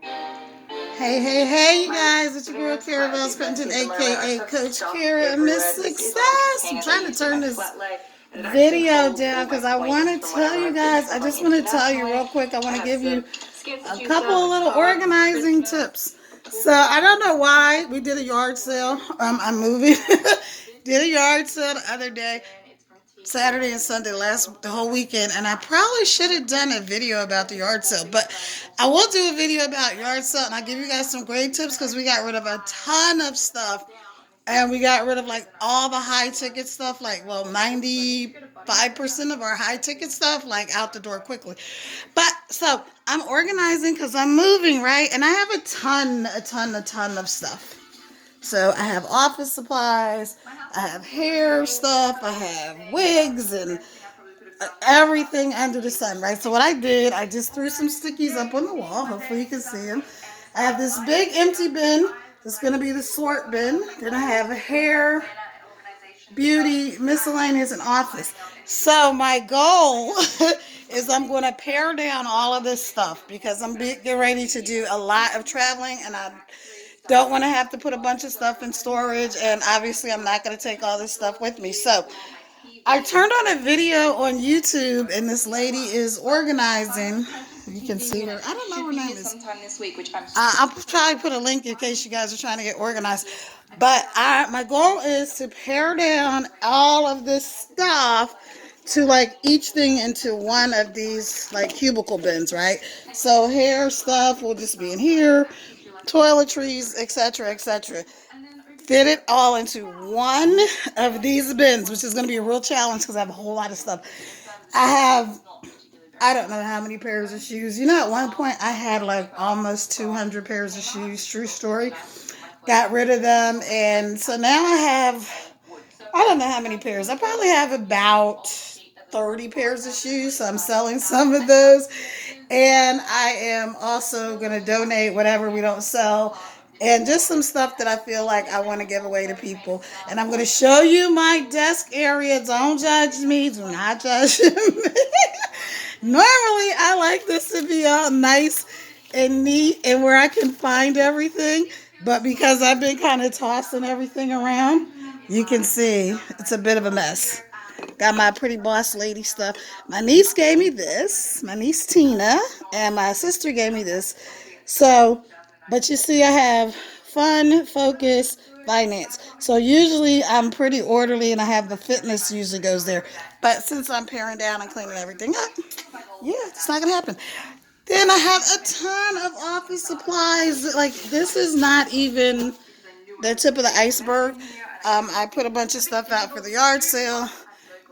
Hey, you guys, it's your girl Kara Bells Clinton, aka Coach Kara and Miss Success. I'm trying to turn this video down because I want to tell you guys, I just want to tell you real quick, I want to give you a couple of little organizing tips. So, I don't know why we did a yard sale. I'm moving. Did a yard sale the other day. Saturday and Sunday, the whole weekend, and I probably should have done a video about the yard sale, but I will do a video about yard sale, and I'll give you guys some great tips because we got rid of a ton of stuff, and we got rid of like all the high ticket stuff, like 95% of our high ticket stuff, like out the door quickly. But so I'm organizing because I'm moving, right, and I have a ton of stuff. So I have office supplies, I have hair stuff, I have wigs and everything under the sun, right? So what I did, I just threw some stickies up on the wall. Hopefully you can see them. I have this big empty bin. That's going to be the sort bin. Then I have a hair, beauty, miscellaneous, and office. So my goal is I'm going to pare down all of this stuff because I'm getting ready to do a lot of traveling and I don't want to have to put a bunch of stuff in storage, and obviously I'm not going to take all this stuff with me. So I turned on a video on YouTube, and this lady is organizing. You can see her. I don't know her name is. I'll probably put a link in case you guys are trying to get organized. But my goal is to pare down all of this stuff to like each thing into one of these like cubicle bins, right? So hair stuff will just be in here, toiletries, etc., etc. Fit it all into one of these bins, which is going to be a real challenge because I have a whole lot of stuff. I don't know how many pairs of shoes. You know, at one point I had like almost 200 pairs of shoes. True story. Got rid of them. And so now I don't know how many pairs. I probably have about 30 pairs of shoes. So I'm selling some of those. And I am also going to donate whatever we don't sell and just some stuff that I feel like I want to give away to people. And I'm going to show you my desk area. Don't judge me. Do not judge me. Normally, I like this to be all nice and neat and where I can find everything. But because I've been kind of tossing everything around, you can see it's a bit of a mess. Got my pretty boss lady stuff. My niece gave me this. My niece Tina and my sister gave me this. So, but you see, I have fun, focus, finance. So usually I'm pretty orderly and I have the fitness usually goes there. But since I'm paring down and cleaning everything up, yeah, it's not going to happen. Then I have a ton of office supplies. Like, this is not even the tip of the iceberg. I put a bunch of stuff out for the yard sale.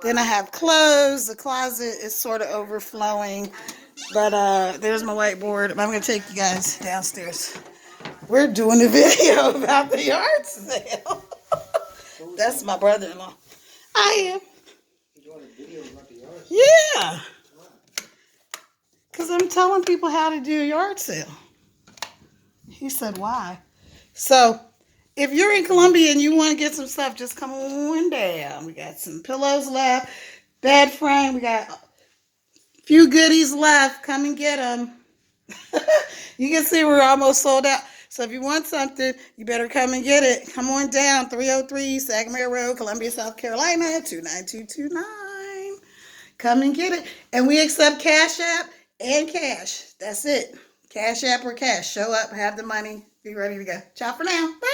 Then I have clothes. The closet is sort of overflowing. But there's my whiteboard. I'm going to take you guys downstairs. We're doing a video about the yard sale. That's my brother-in-law. I am. Yeah. Because I'm telling people how to do a yard sale. He said, why? So, if you're in Columbia and you want to get some stuff, just come on down. We got some pillows left, bed frame. We got a few goodies left. Come and get them. You can see we're almost sold out. So if you want something, you better come and get it. Come on down, 303 Sagamore Road, Columbia, South Carolina, 29229. Come and get it. And we accept Cash App and cash. That's it. Cash App or cash. Show up, have the money, be ready to go. Ciao for now. Bye.